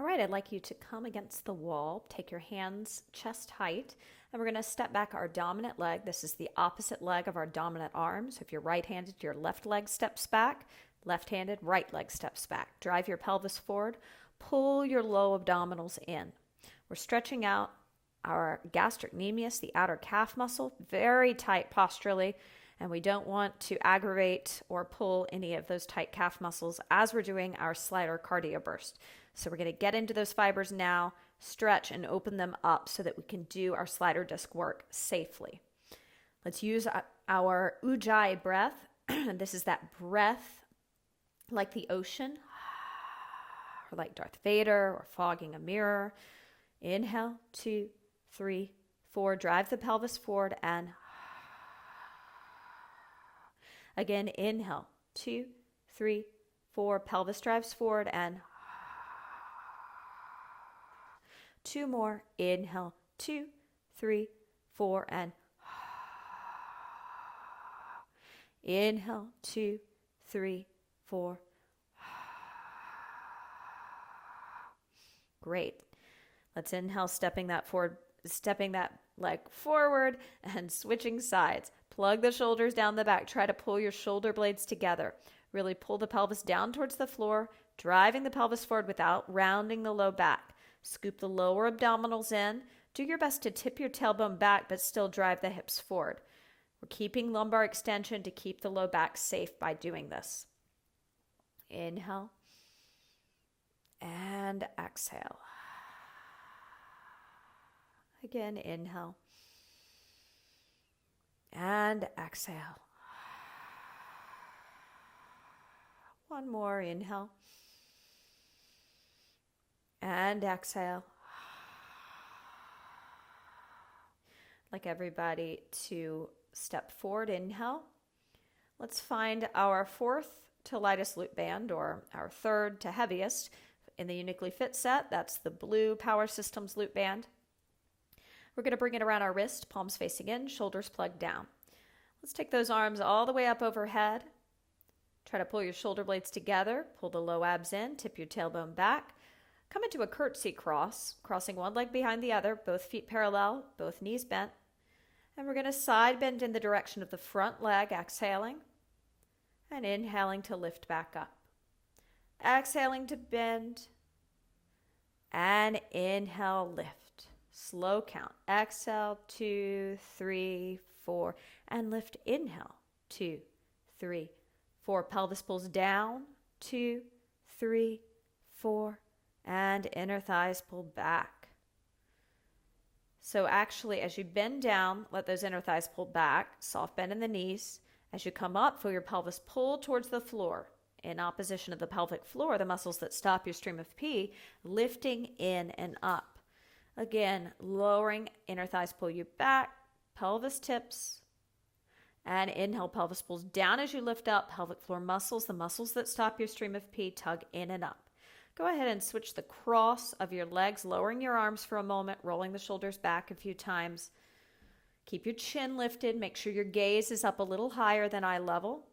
All right, I'd like you to come against the wall, take your hands chest height, and we're going to step back our dominant leg. This is the opposite leg of our dominant arm. So if you're right-handed, your left leg steps back, left-handed, right leg steps back. Drive your pelvis forward, pull your low abdominals in. We're stretching out our gastrocnemius, the outer calf muscle, very tight posturally, and we don't want to aggravate or pull any of those tight calf muscles as we're doing our slider cardio burst. So we're going to get into those fibers now, stretch and open them up so that we can do our slider disc work safely. Let's use our Ujjayi breath. This is that breath like the ocean, or like Darth Vader, or fogging a mirror. Inhale, 2, 3, 4. Drive the pelvis forward and again, inhale, 2, 3, 4. Pelvis drives forward and 2 more. Inhale, 2, 3, 4, and inhale, 2, 3, 4. Great. Let's inhale, stepping that leg forward and switching sides. Plug the shoulders down the back. Try to pull your shoulder blades together. Really pull the pelvis down towards the floor, driving the pelvis forward without rounding the low back. Scoop the lower abdominals in. Do your best to tip your tailbone back, but still drive the hips forward. We're keeping lumbar extension to keep the low back safe by doing this. Inhale and exhale. Again, inhale and exhale. One more, inhale and exhale. I'd like everybody to step forward, inhale. Let's find our fourth to lightest loop band, or our third to heaviest in the YouniquelyFit set. That's the blue Power Systems loop band. We're going to bring it around our wrist, palms facing in, shoulders plugged down. Let's take those arms all the way up overhead. Try to pull your shoulder blades together, pull the low abs in, tip your tailbone back. Come into a curtsy cross, crossing one leg behind the other, both feet parallel, both knees bent. And we're going to side bend in the direction of the front leg, exhaling, and inhaling to lift back up. Exhaling to bend, and inhale, lift. Slow count. Exhale, 2, 3, 4, and lift. Inhale, 2, 3, 4. Pelvis pulls down, 2, 3, 4, and inner thighs pull back. So actually, as you bend down, let those inner thighs pull back, soft bend in the knees. As you come up, feel your pelvis pull towards the floor. In opposition of the pelvic floor, the muscles that stop your stream of pee, lifting in and up. Again, lowering, inner thighs pull you back, pelvis tips, and inhale, pelvis pulls down as you lift up. Pelvic floor muscles, the muscles that stop your stream of pee, tug in and up. Go ahead and switch the cross of your legs, lowering your arms for a moment, rolling the shoulders back a few times. Keep your chin lifted. Make sure your gaze is up a little higher than eye level.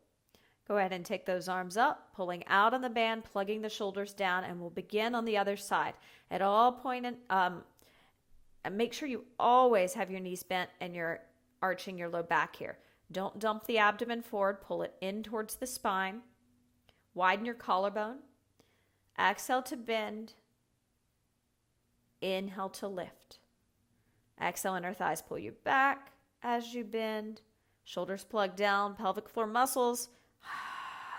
Go ahead and take those arms up, pulling out on the band, plugging the shoulders down, and we'll begin on the other side. At all point, and make sure you always have your knees bent and you're arching your low back here. Don't dump the abdomen forward. Pull it in towards the spine. Widen your collarbone. Exhale to bend. Inhale to lift. Exhale, inner thighs pull you back as you bend. Shoulders plug down, pelvic floor muscles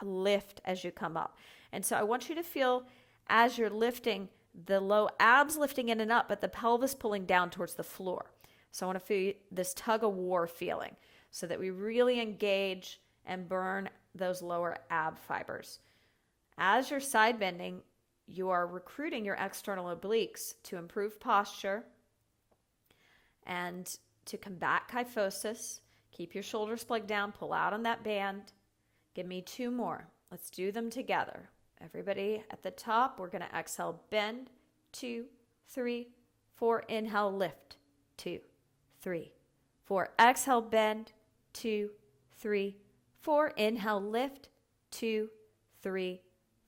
lift as you come up. And so I want you to feel, as you're lifting, the low abs lifting in and up, but the pelvis pulling down towards the floor. So I want to feel this tug of war feeling so that we really engage and burn those lower ab fibers. As you're side bending, you are recruiting your external obliques to improve posture and to combat kyphosis. Keep your shoulders plugged down, pull out on that band. Give me 2 more. Let's do them together. Everybody at the top, we're going to exhale, bend, 2, 3, 4. Inhale, lift, 2, 3, 4. Exhale, bend, 2, 3, 4. Inhale, lift, 2, 3,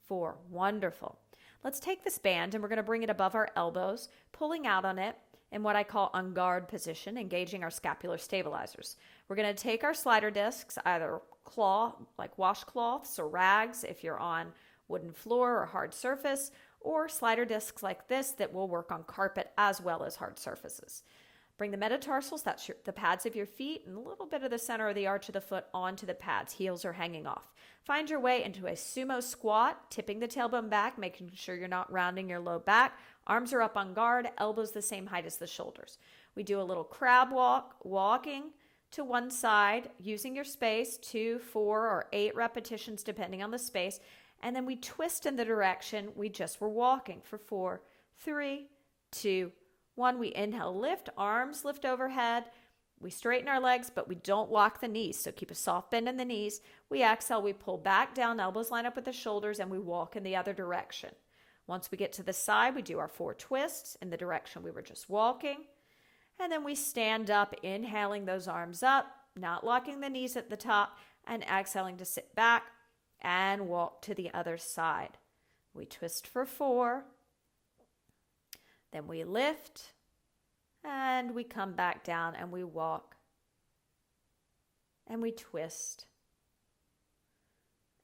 4. Wonderful. Let's take this band and we're going to bring it above our elbows, pulling out on it in what I call on guard position, engaging our scapular stabilizers. We're going to take our slider discs, either cloth, like washcloths or rags if you're on wooden floor or hard surface, or slider discs like this that will work on carpet as well as hard surfaces. Bring the metatarsals, that's the pads of your feet, and a little bit of the center of the arch of the foot onto the pads. Heels are hanging off. Find your way into a sumo squat, tipping the tailbone back, making sure you're not rounding your low back. Arms are up on guard, elbows the same height as the shoulders. We do a little crab walk, walking to one side, using your space, 2, 4, or 8 repetitions depending on the space, and then we twist in the direction we just were walking for 4, 3, 2, 1. We inhale, lift, arms lift overhead. We straighten our legs, but we don't lock the knees, so keep a soft bend in the knees. We exhale, we pull back down, elbows line up with the shoulders, and we walk in the other direction. Once we get to the side, we do our 4 twists in the direction we were just walking. And then we stand up, inhaling those arms up, not locking the knees at the top, and exhaling to sit back and walk to the other side. We twist for 4. Then we lift, and we come back down, and we walk, and we twist,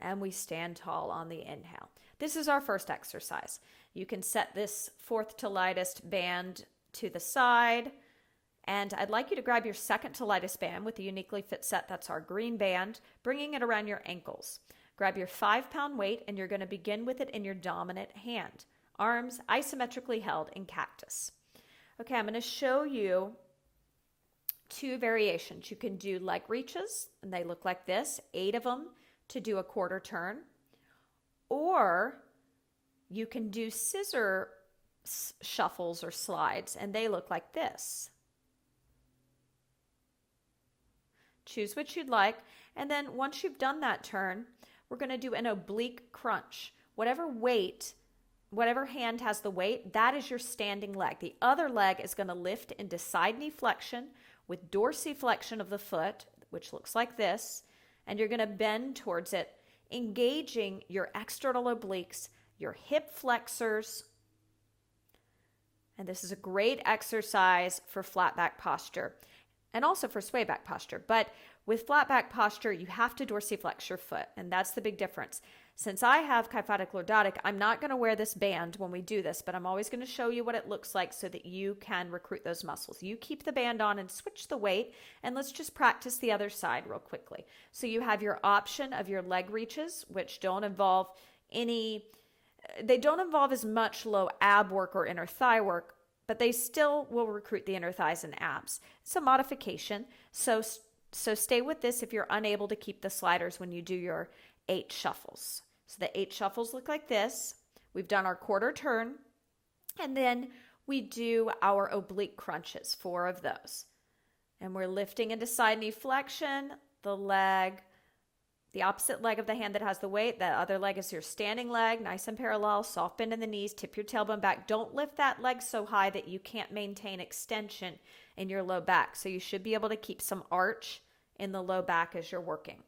and we stand tall on the inhale. This is our first exercise. You can set this fourth to lightest band to the side, and I'd like you to grab your second to lightest band with the YouniquelyFit set. That's our green band, bringing it around your ankles. Grab your 5-pound weight, and you're going to begin with it in your dominant hand. Arms isometrically held in cactus. Okay, I'm going to show you 2 variations. You can do leg reaches, and they look like this, 8 of them to do a quarter turn. Or you can do scissor shuffles or slides, and they look like this. Choose what you'd like. And then once you've done that turn, we're going to do an oblique crunch. Whatever hand has the weight, that is your standing leg. The other leg is going to lift into side knee flexion with dorsiflexion of the foot, which looks like this, and you're going to bend towards it, engaging your external obliques, your hip flexors. And this is a great exercise for flat back posture and also for sway back posture. But with flat back posture, you have to dorsiflex your foot, and that's the big difference. Since I have Kyphotic Lordotic, I'm not going to wear this band when we do this, but I'm always going to show you what it looks like so that you can recruit those muscles. You keep the band on and switch the weight, and let's just practice the other side real quickly. So you have your option of your leg reaches, which don't involve as much low ab work or inner thigh work, but they still will recruit the inner thighs and abs. It's a modification, so stay with this if you're unable to keep the sliders when you do your 8 shuffles. So the 8 shuffles look like this. We've done our quarter turn, and then we do our oblique crunches, 4 of those. And we're lifting into side knee flexion, the opposite leg of the hand that has the weight. That other leg is your standing leg, nice and parallel, soft bend in the knees, tip your tailbone back. Don't lift that leg so high that you can't maintain extension in your low back. So you should be able to keep some arch in the low back as you're working.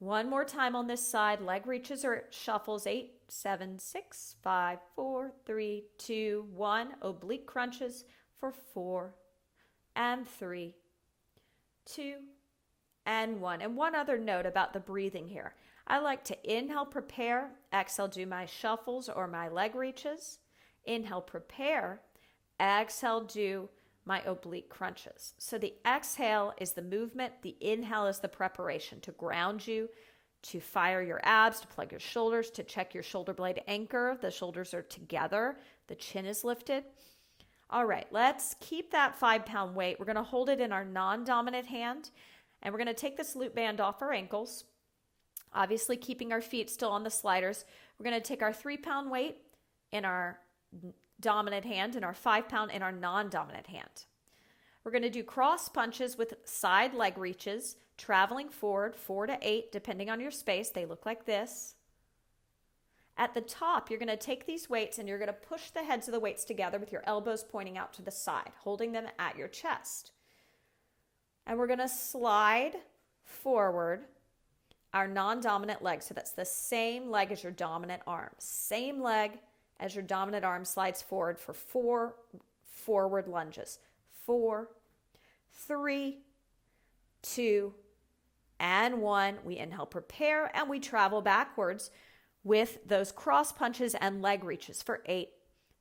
One more time on this side. Leg reaches or shuffles. 8, 7, 6, 5, 4, 3, 2, 1. Oblique crunches for 4 and 3, 2, and 1. And one other note about the breathing here. I like to inhale, prepare, exhale, do my shuffles or my leg reaches. Inhale, prepare, exhale, do my oblique crunches. So the exhale is the movement, the inhale is the preparation to ground you, to fire your abs, to plug your shoulders, to check your shoulder blade anchor. The shoulders are together, the chin is lifted. All right, let's keep that 5-pound weight. We're going to hold it in our non-dominant hand, and we're going to take this loop band off our ankles, obviously keeping our feet still on the sliders. We're going to take our 3-pound weight in our dominant hand and our 5-pound in our non-dominant hand. We're going to do cross punches with side leg reaches, traveling forward 4 to 8, depending on your space. They look like this. At the top, you're going to take these weights and you're going to push the heads of the weights together with your elbows pointing out to the side, holding them at your chest. And we're going to slide forward our non-dominant leg. So that's the same leg as your dominant arm. Same leg as your dominant arm slides forward for 4 forward lunges. 4, 3, 2, and 1. We inhale, prepare, and we travel backwards with those cross punches and leg reaches for 8,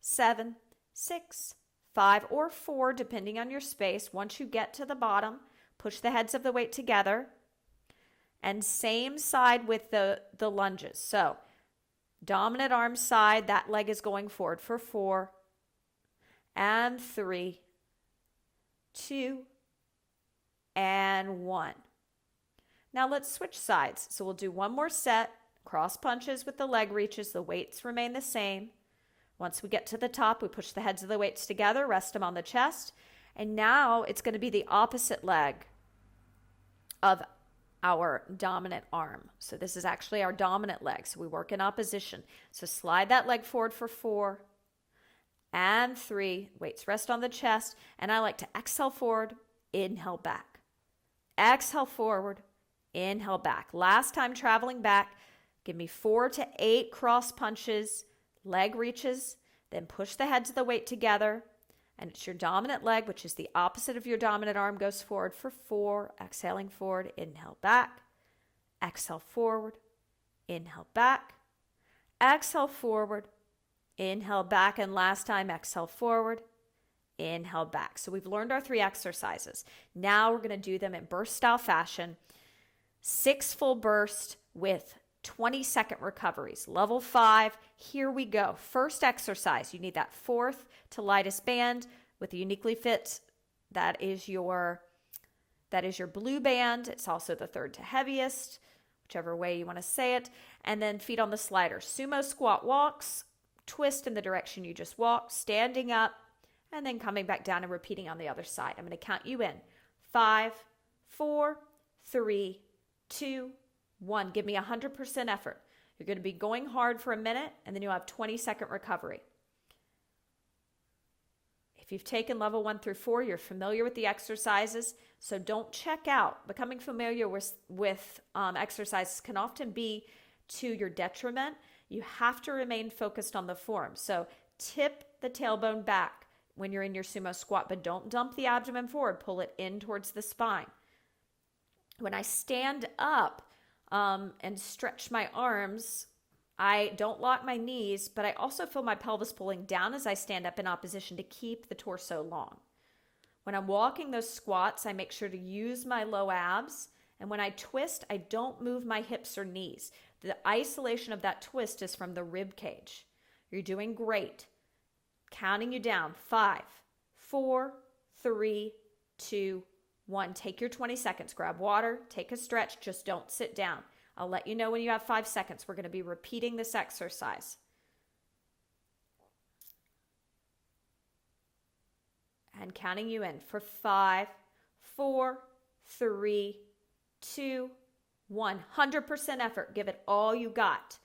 7, 6, 5, or 4, depending on your space. Once you get to the bottom, push the heads of the weight together. And same side with the lunges. So dominant arm side, that leg is going forward for 4, and 3, 2, and 1. Now let's switch sides. So we'll do one more set, cross punches with the leg reaches. The weights remain the same. Once we get to the top, we push the heads of the weights together, rest them on the chest. And now it's going to be the opposite leg of our dominant arm. So this is actually our dominant leg. So we work in opposition. So slide that leg forward for 4 and 3. Weights rest on the chest. And I like to exhale forward, inhale back. Exhale forward, inhale back. Last time traveling back, give me 4 to 8 cross punches, leg reaches, then push the heads of the weight together. And it's your dominant leg, which is the opposite of your dominant arm, goes forward for 4. Exhaling forward, inhale back. Exhale forward, inhale back. Exhale forward, inhale back. And last time, exhale forward, inhale back. So we've learned our 3 exercises. Now we're going to do them in burst style fashion. 6 full bursts with 20-second recoveries. Level 5, here we go. First exercise, you need that 4th to lightest band with the YouniquelyFit. That is your blue band. It's also the 3rd to heaviest, whichever way you want to say it. And then feet on the slider. Sumo squat walks, twist in the direction you just walked, standing up, and then coming back down and repeating on the other side. I'm going to count you in. 5, 4, 3, 2, 1. Give me 100% effort. You're going to be going hard for a minute, and then you'll have 20-second recovery. If you've taken level 1 through 4, you're familiar with the exercises, so don't check out. Becoming familiar with exercises can often be to your detriment. You have to remain focused on the form. So tip the tailbone back when you're in your sumo squat, but don't dump the abdomen forward. Pull it in towards the spine. When I stand up, and stretch my arms, I don't lock my knees, but I also feel my pelvis pulling down as I stand up in opposition to keep the torso long. When I'm walking those squats, I make sure to use my low abs, and when I twist, I don't move my hips or knees. The isolation of that twist is from the rib cage. You're doing great. Counting you down. 5, 4, 3, 2, 1. Take your 20 seconds. Grab water. Take a stretch. Just don't sit down. I'll let you know when you have 5 seconds. We're going to be repeating this exercise. And counting you in for 5, 4, 3, 2, 1. 100% effort. Give it all you got.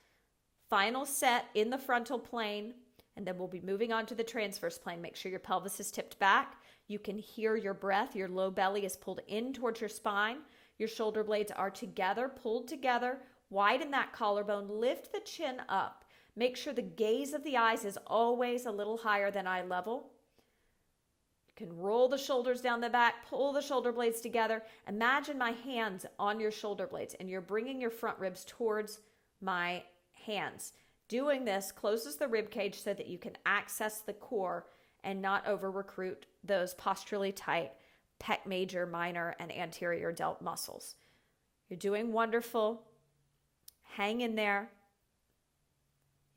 Final set in the frontal plane. And then we'll be moving on to the transverse plane. Make sure your pelvis is tipped back. You can hear your breath. Your low belly is pulled in towards your spine. Your shoulder blades are together, pulled together. Widen that collarbone. Lift the chin up. Make sure the gaze of the eyes is always a little higher than eye level. You can roll the shoulders down the back, pull the shoulder blades together. Imagine my hands on your shoulder blades, and you're bringing your front ribs towards my hands. Doing this closes the rib cage so that you can access the core and not over-recruit those posturally tight pec major, minor, and anterior delt muscles. You're doing wonderful. Hang in there.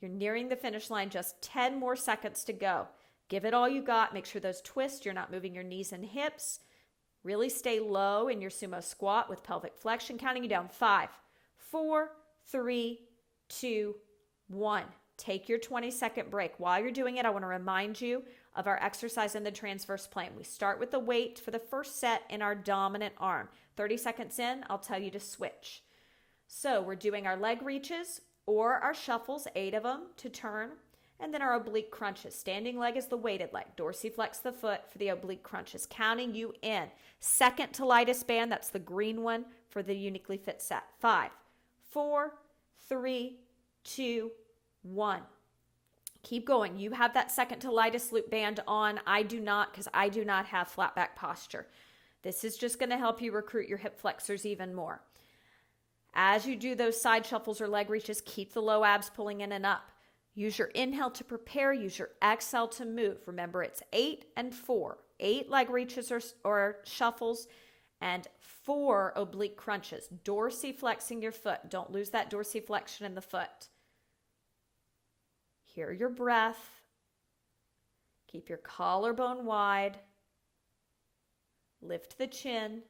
You're nearing the finish line. Just 10 more seconds to go. Give it all you got. Make sure those twists. You're not moving your knees and hips. Really stay low in your sumo squat with pelvic flexion. Counting you down. 5, 4, 3, 2, 1. Take your 20-second break. While you're doing it, I want to remind you of our exercise in the transverse plane. We start with the weight for the first set in our dominant arm. 30 seconds in, I'll tell you to switch. So we're doing our leg reaches or our shuffles, 8 of them to turn, and then our oblique crunches. Standing leg is the weighted leg. Dorsiflex the foot for the oblique crunches. Counting you in. Second to lightest band, that's the green one for the YouniquelyFit set. 5, 4, 3, 2, 1. Keep going. You have that second to lightest loop band on. I do not, because I do not have flat back posture. This is just going to help you recruit your hip flexors even more. As you do those side shuffles or leg reaches, keep the low abs pulling in and up. Use your inhale to prepare. Use your exhale to move. Remember, it's 8 and 4. 8 leg reaches or shuffles and 4 oblique crunches. Dorsiflexing your foot. Don't lose that dorsiflexion in the foot. Hear your breath. Keep your collarbone wide. Lift the chin.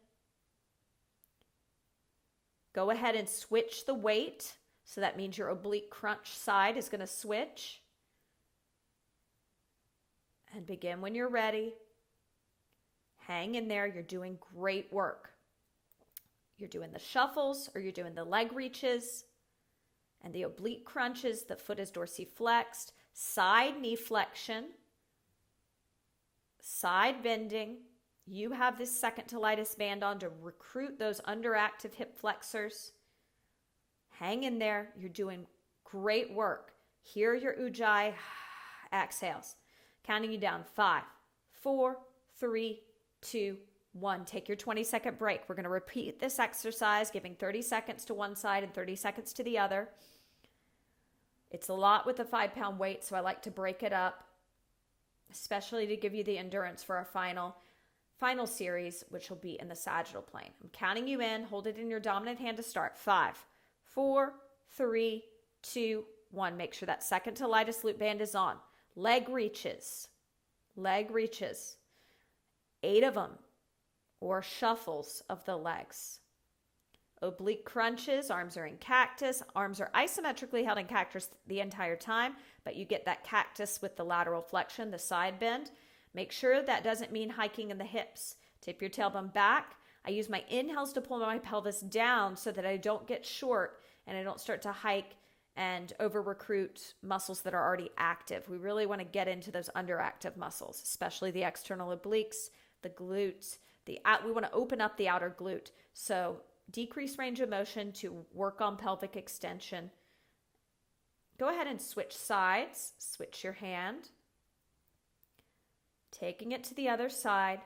Go ahead and switch the weight. So that means your oblique crunch side is going to switch. And begin when you're ready. Hang in there. You're doing great work. You're doing the shuffles or you're doing the leg reaches and the oblique crunches. The foot is dorsiflexed. Side knee flexion. Side bending. You have this second to lightest band on to recruit those underactive hip flexors. Hang in there. You're doing great work. Hear your Ujjayi exhales. Counting you down. 5, 4, 3, 2, 1. Take your 20-second break. We're going to repeat this exercise, giving 30 seconds to one side and 30 seconds to the other. It's a lot with a 5-pound weight, so I like to break it up, especially to give you the endurance for our final series, which will be in the sagittal plane. I'm counting you in. Hold it in your dominant hand to start. 5, 4, 3, 2, 1. Make sure that second to lightest loop band is on. Leg reaches. Leg reaches. 8 of them, or shuffles of the legs. Oblique crunches. Arms are in cactus. Arms are isometrically held in cactus the entire time, but you get that cactus with the lateral flexion, the side bend. Make sure that doesn't mean hiking in the hips. Tip your tailbone back. I use my inhales to pull my pelvis down so that I don't get short and I don't start to hike and over-recruit muscles that are already active. We really want to get into those underactive muscles, especially the external obliques, the glutes. We want to open up the outer glute. So decrease range of motion to work on pelvic extension. Go ahead and switch sides. Switch your hand. Taking it to the other side.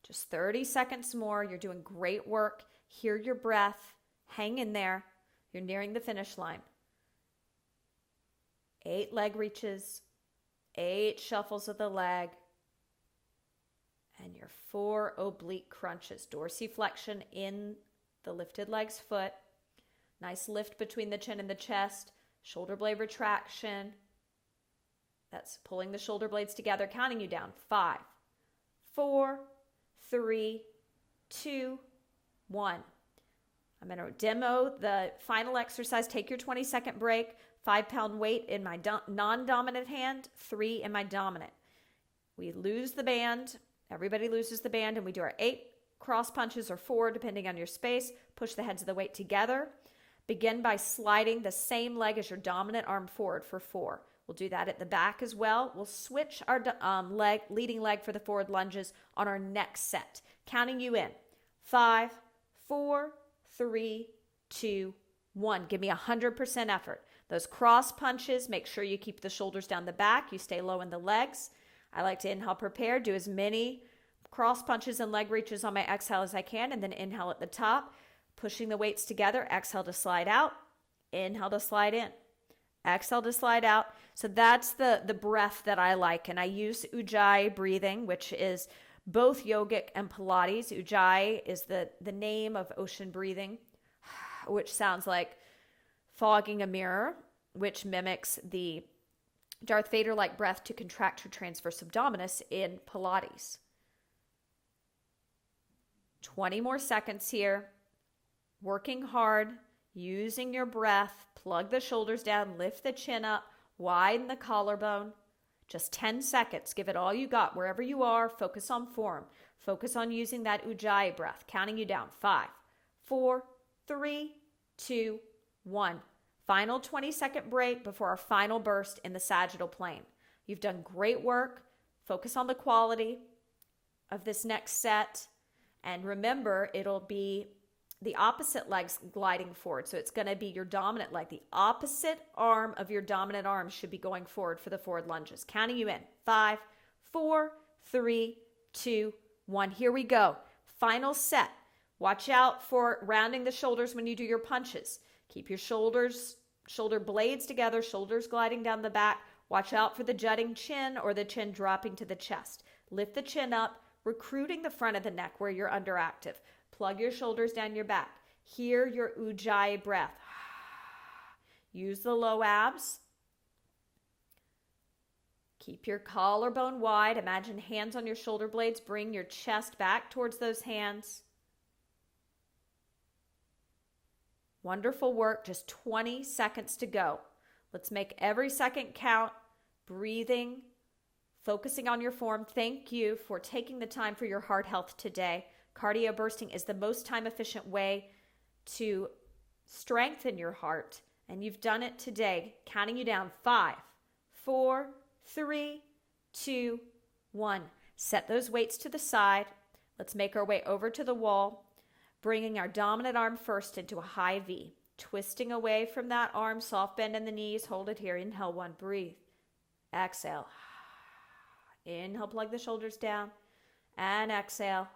Just 30 seconds more. You're doing great work. Hear your breath. Hang in there. You're nearing the finish line. 8 leg reaches. 8 shuffles of the leg. And your 4 oblique crunches. Dorsiflexion in the lifted leg's foot. Nice lift between the chin and the chest. Shoulder blade retraction. That's pulling the shoulder blades together, counting you down. 5, 4, 3, 2, 1. I'm going to demo the final exercise. Take your 20-second break. 5-pound weight in my non-dominant hand, 3 in my dominant. We lose the band. Everybody loses the band, and we do our 8 cross punches or 4, depending on your space. Push the heads of the weight together. Begin by sliding the same leg as your dominant arm forward for 4. We'll do that at the back as well. We'll switch our leading leg for the forward lunges on our next set. Counting you in. 5, 4, 3, 2, 1. Give me 100% effort. Those cross punches, make sure you keep the shoulders down the back. You stay low in the legs. I like to inhale, prepare, do as many cross punches and leg reaches on my exhale as I can, and then inhale at the top, pushing the weights together. Exhale to slide out. Inhale to slide in. Exhale to slide out. So that's the breath that I like. And I use Ujjai Breathing, which is both yogic and Pilates. Ujjai is the name of ocean breathing, which sounds like fogging a mirror, which mimics the Darth Vader-like breath to contract your transverse abdominis in Pilates. 20 more seconds here. Working hard, using your breath. Plug the shoulders down, lift the chin up, widen the collarbone. Just 10 seconds. Give it all you got. Wherever you are, focus on form. Focus on using that Ujjayi breath. Counting you down. 5, 4, 3, 2, 1. Final 20-second break before our final burst in the sagittal plane. You've done great work. Focus on the quality of this next set. And remember, it'll be the opposite leg's gliding forward. So it's going to be your dominant leg. The opposite arm of your dominant arm should be going forward for the forward lunges. Counting you in. 5, 4, 3, 2, 1. Here we go. Final set. Watch out for rounding the shoulders when you do your punches. Keep your shoulder blades together, shoulders gliding down the back. Watch out for the jutting chin or the chin dropping to the chest. Lift the chin up, recruiting the front of the neck where you're underactive. Plug your shoulders down your back. Hear your Ujjayi breath. Use the low abs. Keep your collarbone wide. Imagine hands on your shoulder blades. Bring your chest back towards those hands. Wonderful work. Just 20 seconds to go. Let's make every second count. Breathing, focusing on your form. Thank you for taking the time for your heart health today. Cardio bursting is the most time-efficient way to strengthen your heart, and you've done it today. Counting you down. 5, 4, 3, 2, 1. Set those weights to the side. Let's make our way over to the wall, bringing our dominant arm first into a high V. Twisting away from that arm, soft bend in the knees. Hold it here. Inhale, 1. Breathe. Exhale. Inhale, plug the shoulders down. And exhale.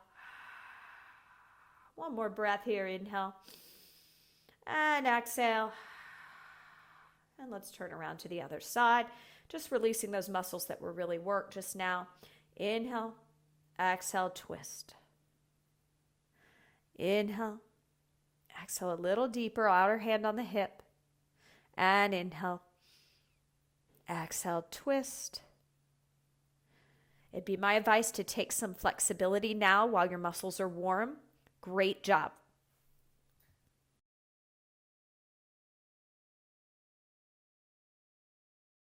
One more breath here. Inhale. And exhale. And let's turn around to the other side. Just releasing those muscles that were really worked just now. Inhale. Exhale, twist. Inhale. Exhale a little deeper, outer hand on the hip. And inhale. Exhale, twist. It'd be my advice to take some flexibility now while your muscles are warm. Great job.